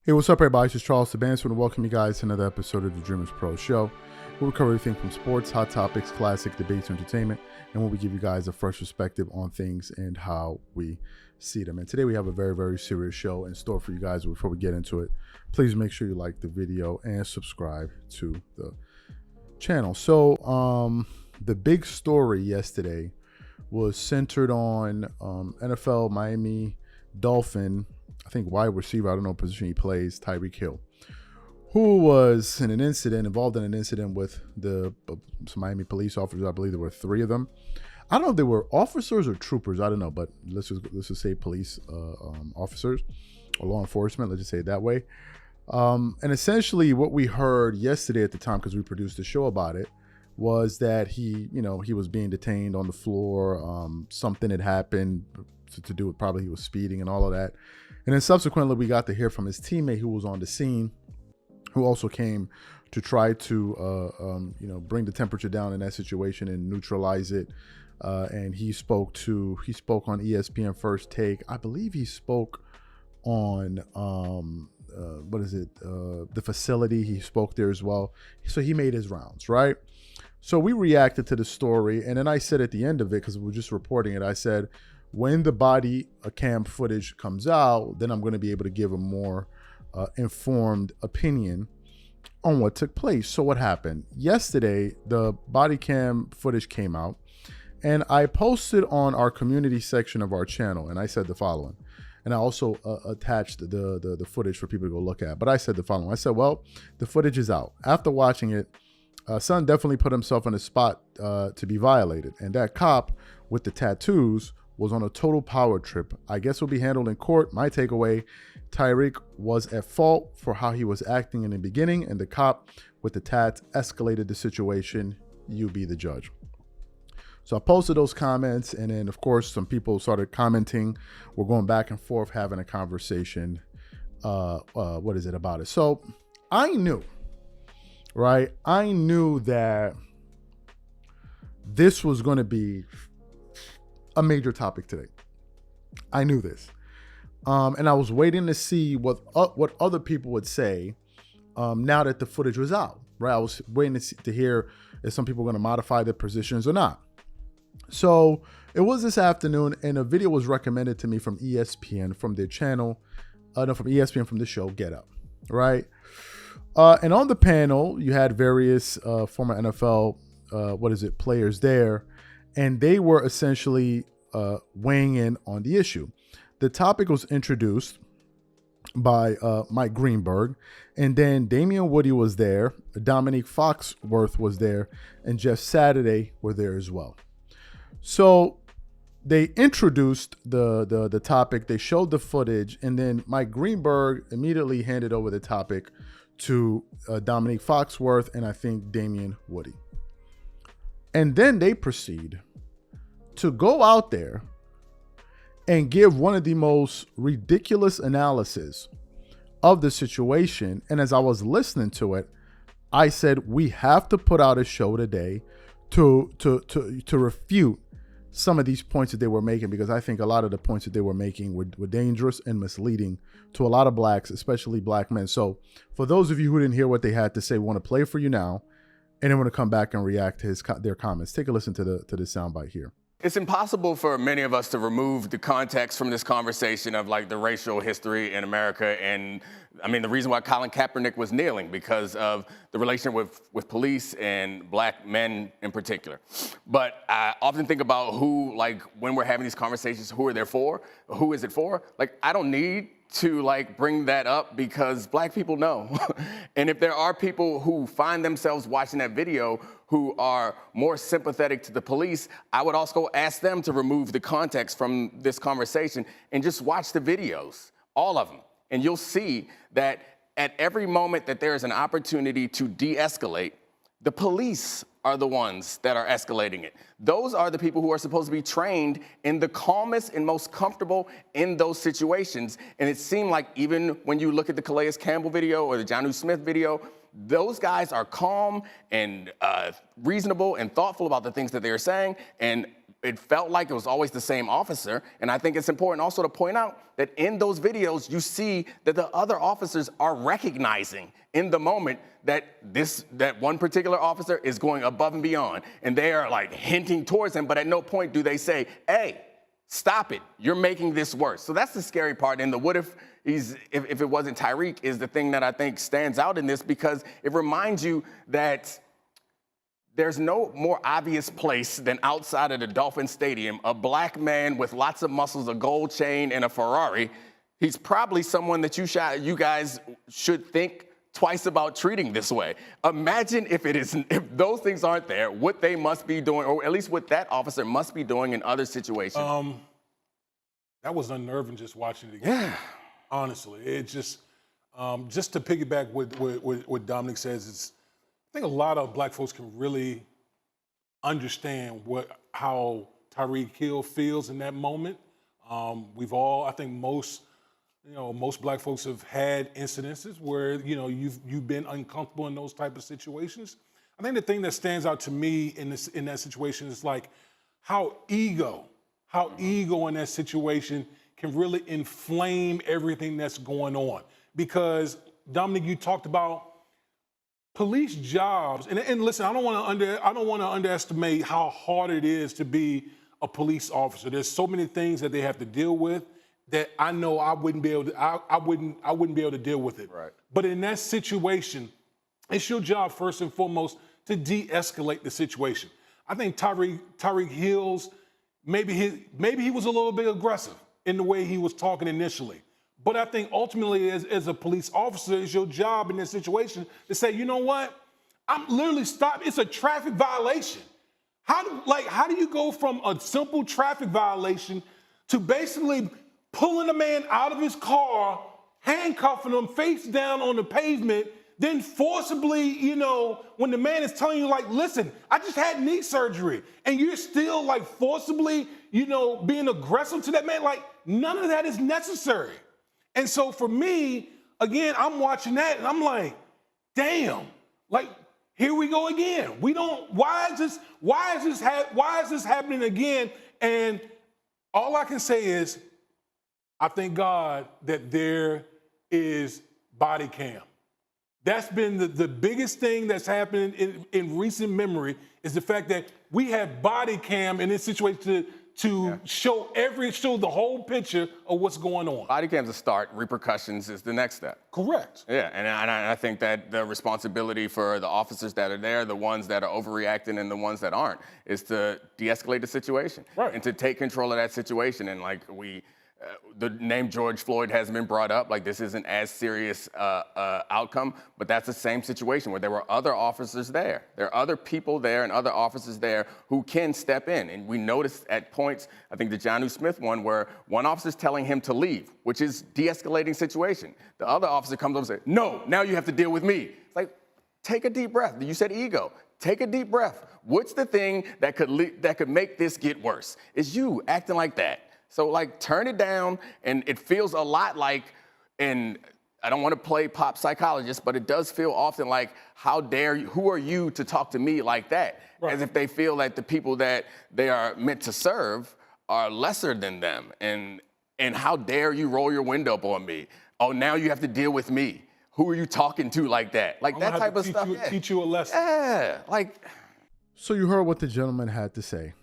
Hey, what's up, everybody? This is Charles Sabanson, and welcome you guys to another episode of the Dreamers Pro Show. We'll cover everything from sports, hot topics, classic debates, entertainment, and where we give you guys a fresh perspective on things and how we see them. And today we have a very, very serious show in store for you guys. Before we get into it, please make sure you like the video and subscribe to the channel. So the big story yesterday was centered on NFL Miami Dolphin, I think wide receiver, I don't know what position he plays, Tyreek Hill, who was in an incident, involved in an incident with some Miami police officers. I believe there were 3 of them. I don't know if they were officers or troopers, I don't know, but let's just say police officers or law enforcement, let's just say it that way. And essentially what we heard yesterday at the time, because we produced a show about it, was that he was being detained on the floor. Something had happened to do with, probably he was speeding and all of that. And then subsequently, we got to hear from his teammate who was on the scene, who also came to try to, bring the temperature down in that situation and neutralize it. And he spoke on ESPN First Take. I believe he spoke on, the facility. He spoke there as well. So he made his rounds, right? So we reacted to the story. And then I said at the end of it, because we were just reporting it, I said, when the body cam footage comes out, then I'm going to be able to give a more informed opinion on what took place. So what happened? Yesterday, the body cam footage came out, and I posted on our community section of our channel, and I said the following. And I also attached the footage for people to go look at. But I said the following. I said, well, the footage is out. After watching it, son definitely put himself in a spot to be violated. And that cop with the tattoos was on a total power trip. I guess will be handled in court. My takeaway, Tyreek was at fault for how he was acting in the beginning, and the cop with the tats escalated the situation. You be the judge. So I posted those comments, and then of course some people started commenting. We're going back and forth, having a conversation about it. So I knew, right? I knew that this was going to be a major topic today. I knew this. And I was waiting to see what other people would say now that the footage was out, right? I was waiting to hear if some people were going to modify their positions or not. So it was this afternoon, and a video was recommended to me from ESPN, from their channel, from ESPN, from the show Get Up, right? And on the panel, you had various former NFL players there, and they were essentially weighing in on the issue. The topic was introduced by Mike Greenberg, and then Damian Woody was there, Dominique Foxworth was there, and Jeff Saturday were there as well. So they introduced the topic, they showed the footage, and then Mike Greenberg immediately handed over the topic to Dominique Foxworth and I think Damian Woody. And then they proceed to go out there and give one of the most ridiculous analysis of the situation. And as I was listening to it, I said, we have to put out a show today to refute some of these points that they were making, because I think a lot of the points that they were making were dangerous and misleading to a lot of blacks, especially black men. So for those of you who didn't hear what they had to say, we want to play for you now, and then we're going to come back and react to their comments. Take a listen to the soundbite here. It's impossible for many of us to remove the context from this conversation of like the racial history in America. And I mean, the reason why Colin Kaepernick was kneeling, because of the relationship with police and black men in particular. But I often think about who, like, when we're having these conversations, who are they for? Who is it for? Like, I don't need to like bring that up, because black people know. And if there are people who find themselves watching that video who are more sympathetic to the police, I would also ask them to remove the context from this conversation and just watch the videos, all of them. And you'll see that at every moment that there is an opportunity to de-escalate, the police are the ones that are escalating it. Those are the people who are supposed to be trained in the calmest and most comfortable in those situations. And it seemed like even when you look at the Calais Campbell video or the Jonnu Smith video, those guys are calm and reasonable and thoughtful about the things that they are saying. And it felt like it was always the same officer. And I think it's important also to point out that in those videos, you see that the other officers are recognizing in the moment that that one particular officer is going above and beyond. And they are like hinting towards him, but at no point do they say, hey, stop it, you're making this worse. So that's the scary part. And the what if if it wasn't Tyreek is the thing that I think stands out in this, because it reminds you that there's no more obvious place than outside of the Dolphin Stadium, a black man with lots of muscles, a gold chain, and a Ferrari. He's probably someone that you guys should think twice about treating this way. Imagine if those things aren't there, what they must be doing, or at least what that officer must be doing in other situations. That was unnerving just watching it again. Yeah. Honestly, it just to piggyback what Dominic says, I think a lot of black folks can really understand how Tyreek Hill feels in that moment. I think most black folks have had incidences where, you've been uncomfortable in those type of situations. I think the thing that stands out to me in that situation is like how ego in that situation can really inflame everything that's going on. Because Dominic, you talked about police jobs, and listen, I don't want to underestimate how hard it is to be a police officer. There's so many things that they have to deal with that I know I wouldn't be able to deal with it. Right. But in that situation, it's your job first and foremost to de-escalate the situation. I think Tyreek Hill's maybe he was a little bit aggressive in the way he was talking initially. But I think ultimately, as a police officer, it's your job in this situation to say, you know what? I'm literally stopped. It's a traffic violation. How do you go from a simple traffic violation to basically pulling a man out of his car, handcuffing him face down on the pavement, then forcibly, when the man is telling you, like, listen, I just had knee surgery, and you're still like forcibly, being aggressive to that man? Like, none of that is necessary. And so for me, again, I'm watching that and I'm like, damn, like, here we go again. Why is this happening again? And all I can say is, I thank God that there is body cam. That's been the biggest thing that's happened in recent memory, is the fact that we have body cam in this situation to show the whole picture of what's going on. Body cam's a start. Repercussions is the next step. Correct. Yeah, and I think that the responsibility for the officers that are there, the ones that are overreacting and the ones that aren't, is to de-escalate the situation. Right. And to take control of that situation. And like the name George Floyd hasn't been brought up. Like, this isn't as serious outcome, but that's the same situation where there were other officers there. There are other people there and other officers there who can step in. And we noticed at points, I think the Jonnu Smith one, where one officer's telling him to leave, which is de-escalating situation. The other officer comes up and says, no, now you have to deal with me. It's like, take a deep breath. You said ego. Take a deep breath. What's the thing that could make this get worse? It's you acting like that. So, like, turn it down, and it feels a lot like, and I don't want to play pop psychologist, but it does feel often like, how dare you, who are you to talk to me like that? Right. As if they feel that the people that they are meant to serve are lesser than them. And how dare you roll your window up on me? Oh, now you have to deal with me. Who are you talking to like that? Like, that type of stuff. Teach you a lesson. Yeah, like. So you heard what the gentleman had to say.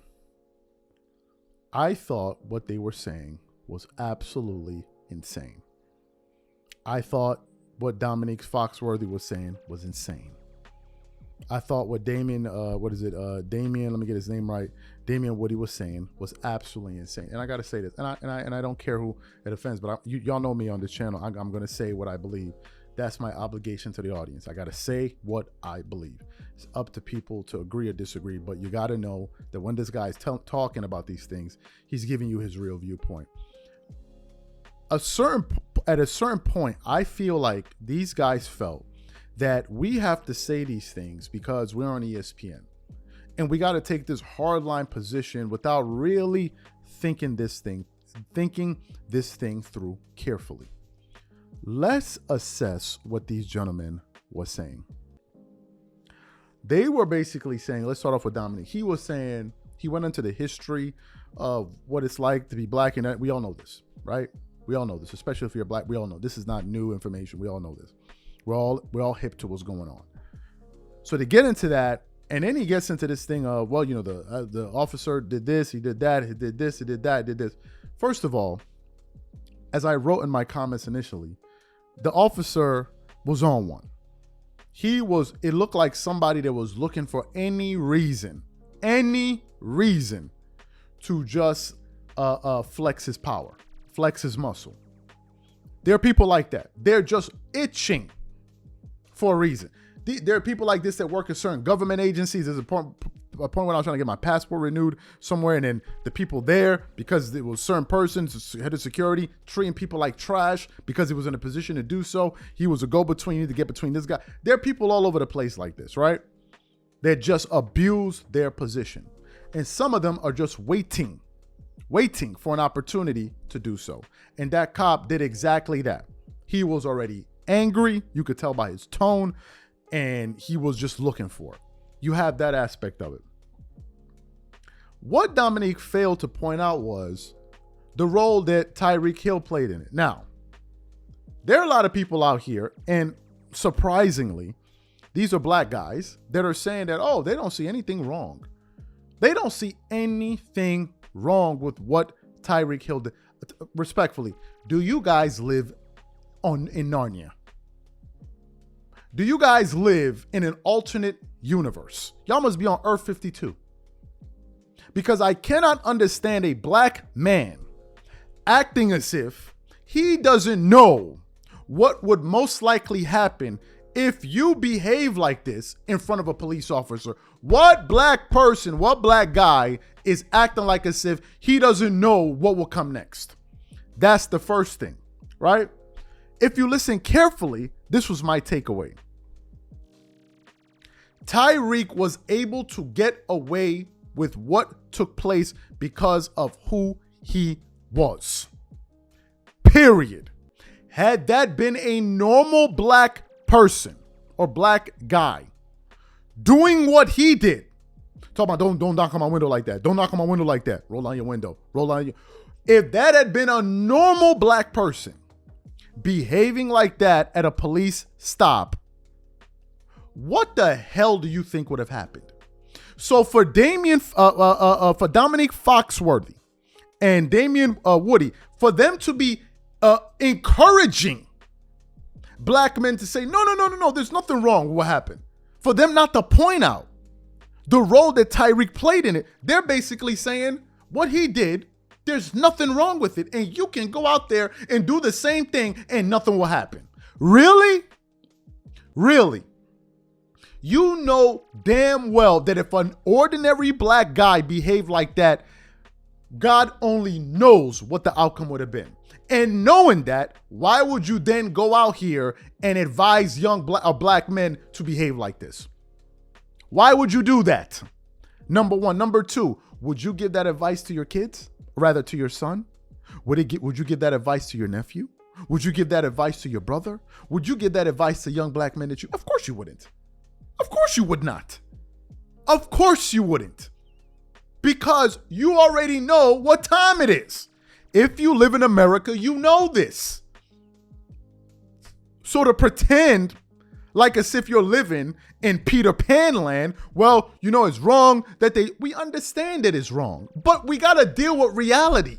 I thought what they were saying was absolutely insane. I thought what Dominique Foxworthy was saying was insane. I thought what Damian, Damian, let me get his name right, Damian Woody was saying was absolutely insane. And I got to say this, and I don't care who it offends, but y'all know me on this channel. I'm going to say what I believe. That's my obligation to the audience. I got to say what I believe. It's up to people to agree or disagree, but you got to know that when this guy is talking about these things, he's giving you his real viewpoint. At a certain point, I feel like these guys felt that we have to say these things because we're on ESPN. And we got to take this hardline position without really thinking this thing through carefully. Let's assess what these gentlemen were saying. They were basically saying, let's start off with Dominic. He was saying, He went into the history of what it's like to be black, and we all know this, right? We all know this, especially if you're black. We all know this is not new information. We all know this. We're all hip to what's going on. So to get into that, and then he gets into this thing of, well, the officer did this, he did that, he did this, he did that, he did this. First of all, as I wrote in my comments initially, the officer was on one. It looked like somebody that was looking for any reason to just flex his power, flex his muscle. There are people like that. They're just itching for a reason. There are people like this that work at certain government agencies. There's a point when I was trying to get my passport renewed somewhere, and then the people there, because it was certain persons, head of security, treating people like trash because he was in a position to do so. He was a go-between to get between this guy. There are people all over the place like this, right? That just abuse their position. And some of them are just waiting for an opportunity to do so. And that cop did exactly that. He was already angry. You could tell by his tone. And he was just looking for it. You have that aspect of it. What Dominique failed to point out was the role that Tyreek Hill played in it. Now, there are a lot of people out here, and surprisingly, these are black guys that are saying that, oh, they don't see anything wrong. They don't see anything wrong with what Tyreek Hill did. Respectfully, do you guys live in Narnia? Do you guys live in an alternate universe? Y'all must be on Earth 52. Because I cannot understand a black man acting as if he doesn't know what would most likely happen if you behave like this in front of a police officer. What black person, what black guy is acting like as if he doesn't know what will come next? That's the first thing, right? If you listen carefully, this was my takeaway. Tyreek was able to get away with what took place because of who he was. Period. Had that been a normal black person or black guy doing what he did, talk about don't knock on my window like that. Don't knock on my window like that. Roll down your window. If that had been a normal black person behaving like that at a police stop, what the hell do you think would have happened? So for Dominique Foxworthy and Damian Woody, for them to be encouraging black men to say, no, there's nothing wrong with what happened. For them not to point out the role that Tyreek played in it, they're basically saying what he did, there's nothing wrong with it. And you can go out there and do the same thing and nothing will happen. Really? Really? You know damn well that if an ordinary black guy behaved like that, God only knows what the outcome would have been. And knowing that, why would you then go out here and advise young black men to behave like this? Why would you do that? Number one. Number two, would you give that advice to your kids? Rather, to your son? Would you give that advice to your nephew? Would you give that advice to your brother? Would you give that advice to young black men that you? Of course you wouldn't. Of course you would not. Of course you wouldn't. Because you already know what time it is. If you live in America, you know this. So to pretend like as if you're living in Peter Pan land, well, it's wrong that we understand that it's wrong, but we got to deal with reality.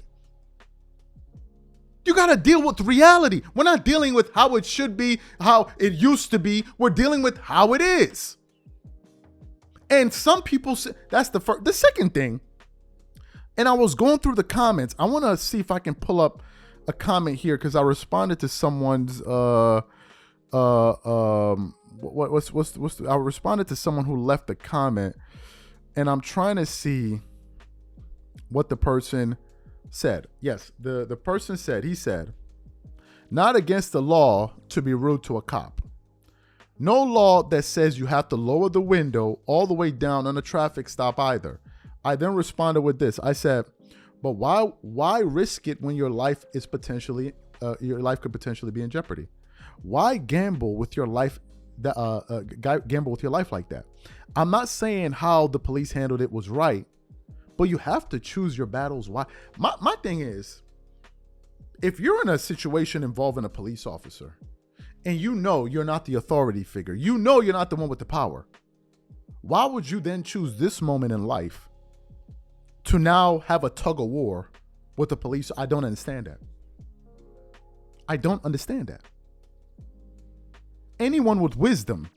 You got to deal with reality. We're not dealing with how it should be, how it used to be. We're dealing with how it is. And some people say that's the first. The second thing, and I was going through the comments. I want to see if I can pull up a comment here because I responded to someone's I responded to someone who left a comment, and I'm trying to see what the person said. Yes, the person said, he said, not against the law to be rude to a cop. No law that says you have to lower the window all the way down on a traffic stop either. I then responded with this. I said, but why risk it when your life is potentially, your life could potentially be in jeopardy? Why gamble with your life, gamble with your life like that? I'm not saying how the police handled it was right, But you have to choose your battles. Why? My thing is, if you're in a situation involving a police officer and you know you're not the authority figure, you know you're not the one with the power, why would you then choose this moment in life to now have a tug of war with the police? I don't understand that. I don't understand that. Anyone with wisdom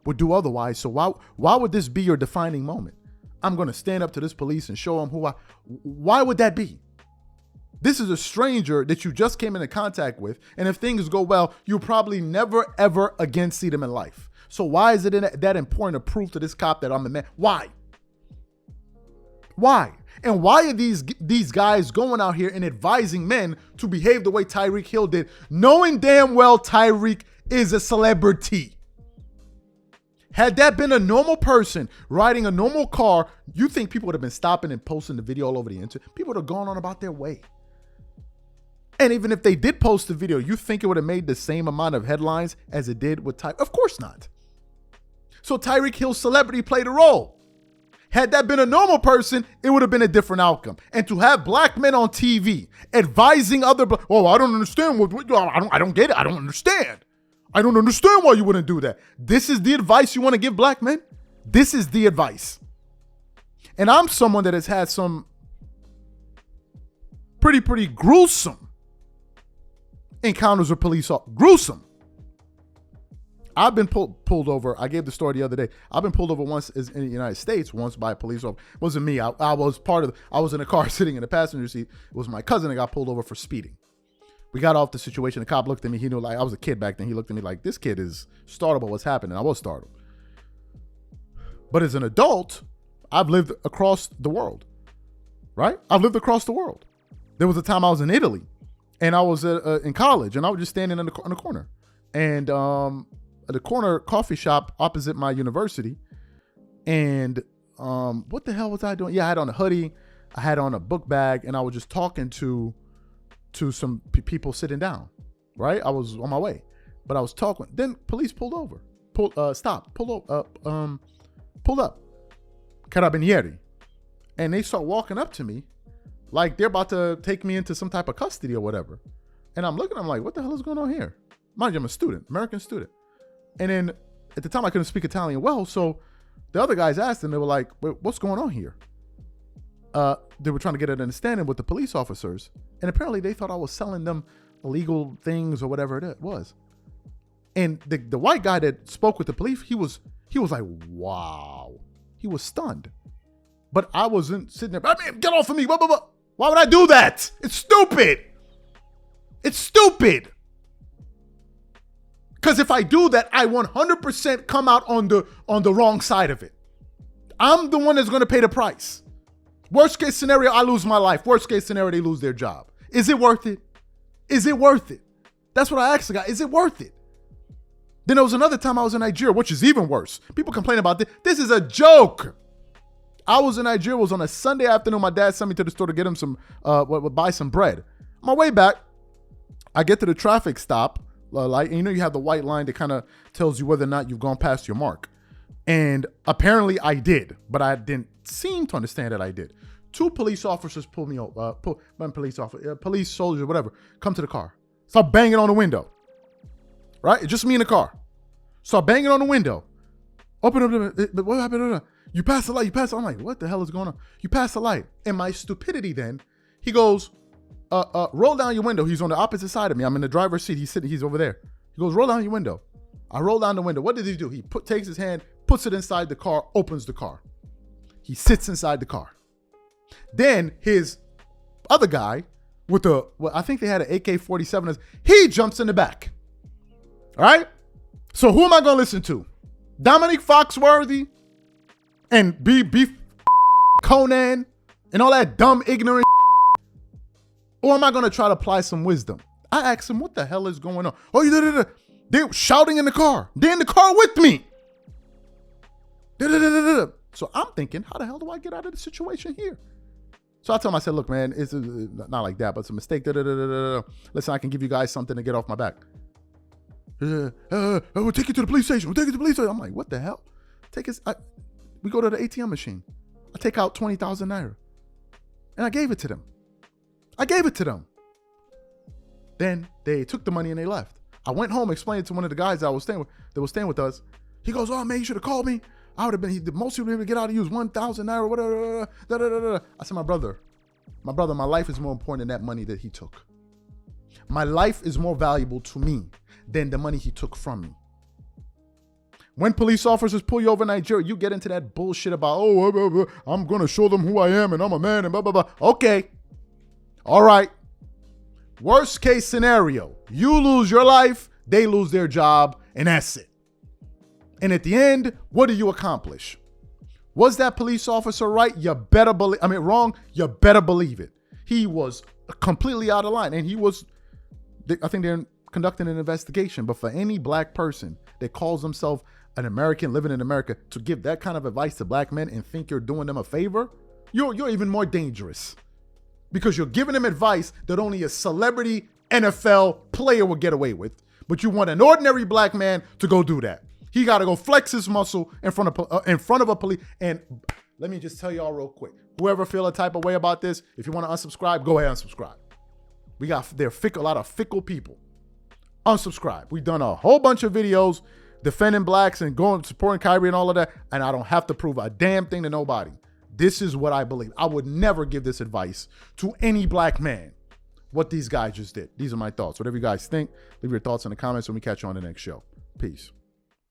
would do otherwise. So why would this be your defining moment? I'm going to stand up to this police and show them why would that be? This is a stranger that you just came into contact with. And if things go well, you'll probably never, ever again see them in life. So why is it that important to prove to this cop that I'm the man? Why? Why? And why are these guys going out here and advising men to behave the way Tyreek Hill did, knowing damn well Tyreek is a celebrity? Had that been a normal person riding a normal car, you think people would have been stopping and posting the video all over the internet? People would have gone on about their way. And even if they did post the video, you think it would have made the same amount of headlines as it did with Tyreek? Of course not. So Tyreek Hill's celebrity played a role. Had that been a normal person, it would have been a different outcome. And to have black men on TV advising other I don't understand. I don't get it. I don't understand. I don't understand why you wouldn't do that. This is the advice you want to give black men? This is the advice. And I'm someone that has had some pretty gruesome encounters with police officers. Gruesome. I've been pulled over. I gave the story the other day. I've been pulled over once in the United States, once by a police officer. It wasn't me. I was in a car sitting in the passenger seat. It was my cousin that got pulled over for speeding. We got off the situation. The cop looked at me. He knew, like, I was a kid back then. He looked at me like, this kid is startled by what's happening. I was startled. But as an adult, I've lived across the world, right? I've lived across the world. There was a time I was in Italy, and I was in college, and I was just standing in the corner. And at the corner coffee shop opposite my university. And what the hell was I doing? Yeah, I had on a hoodie. I had on a book bag, and I was just talking to some people sitting down, right? I was on my way, but I was talking. Then police pulled over, pulled up, Carabinieri. And they start walking up to me like they're about to take me into some type of custody or whatever. And I'm looking, I'm like, what the hell is going on here? Mind you, I'm a student, American student. And then at the time I couldn't speak Italian well. So the other guys asked them, they were like, what's going on here? They were trying to get an understanding with the police officers. And apparently they thought I was selling them illegal things or whatever it was. And the white guy that spoke with the police, he was like, wow. He was stunned. But I wasn't sitting there, I mean, get off of me. Blah, blah, blah. Why would I do that? It's stupid. It's stupid. Because if I do that, I 100% come out on the wrong side of it. I'm the one that's going to pay the price. Worst case scenario, I lose my life. Worst case scenario, they lose their job. Is it worth it? Is it worth it? That's what I asked the guy. Is it worth it? Then there was another time I was in Nigeria, which is even worse. People complain about this. This is a joke. I was in Nigeria. It was on a Sunday afternoon. My dad sent me to the store to get him some, buy some bread. On my way back, I get to the traffic stop light. And you know, you have the white line that kind of tells you whether or not you've gone past your mark. And apparently I did, but I didn't seem to understand that I did. Two police officers pull me over, police soldiers, whatever, come to the car. Start banging on the window. Right? It's just me in the car. Start banging on the window. Open up the, what happened? You passed the light, you passed the light. I'm like, what the hell is going on? You passed the light. And my stupidity then, he goes, roll down your window. He's on the opposite side of me. I'm in the driver's seat. He's over there. He goes, roll down your window. I roll down the window. What did he do? He takes his hand, puts it inside the car, opens the car. He sits inside the car. Then his other guy with I think they had an AK-47. He jumps in the back. All right. So who am I going to listen to? Dominic Foxworthy and B Conan and all that dumb, ignorant. Or am I going to try to apply some wisdom? I asked him, what the hell is going on? Oh, they're shouting in the car. They're in the car with me. So I'm thinking, how the hell do I get out of the situation here? So I told him, I said, look, man, it's not like that, but it's a mistake. Listen, I can give you guys something to get off my back. We'll take you to the police station. I'm like, what the hell? We go to the ATM machine. I take out 20,000 naira. And I gave it to them. Then they took the money and they left. I went home, explained it to one of the guys that was staying with us. He goes, "Oh man, you should have called me. I would have been. The most you would be able to get out of you is 1,000 naira, whatever." I said, my brother, my life is more important than that money that he took. My life is more valuable to me than the money he took from me. When police officers pull you over in Nigeria, you get into that bullshit about, I'm going to show them who I am and I'm a man and blah, blah, blah. Okay. All right. Worst case scenario, you lose your life, they lose their job, and that's it. And at the end, what do you accomplish? Was that police officer right? You better believe, wrong? You better believe it. He was completely out of line. And I think they're conducting an investigation. But for any black person that calls themselves an American living in America to give that kind of advice to black men and think you're doing them a favor, you're even more dangerous. Because you're giving them advice that only a celebrity NFL player would get away with. But you want an ordinary black man to go do that. He got to go flex his muscle in front of a police. And let me just tell y'all real quick. Whoever feel a type of way about this, if you want to unsubscribe, go ahead and unsubscribe. There are a lot of fickle people. Unsubscribe. We've done a whole bunch of videos defending blacks and supporting Kyrie and all of that. And I don't have to prove a damn thing to nobody. This is what I believe. I would never give this advice to any black man. What these guys just did. These are my thoughts. Whatever you guys think, leave your thoughts in the comments and we catch you on the next show. Peace.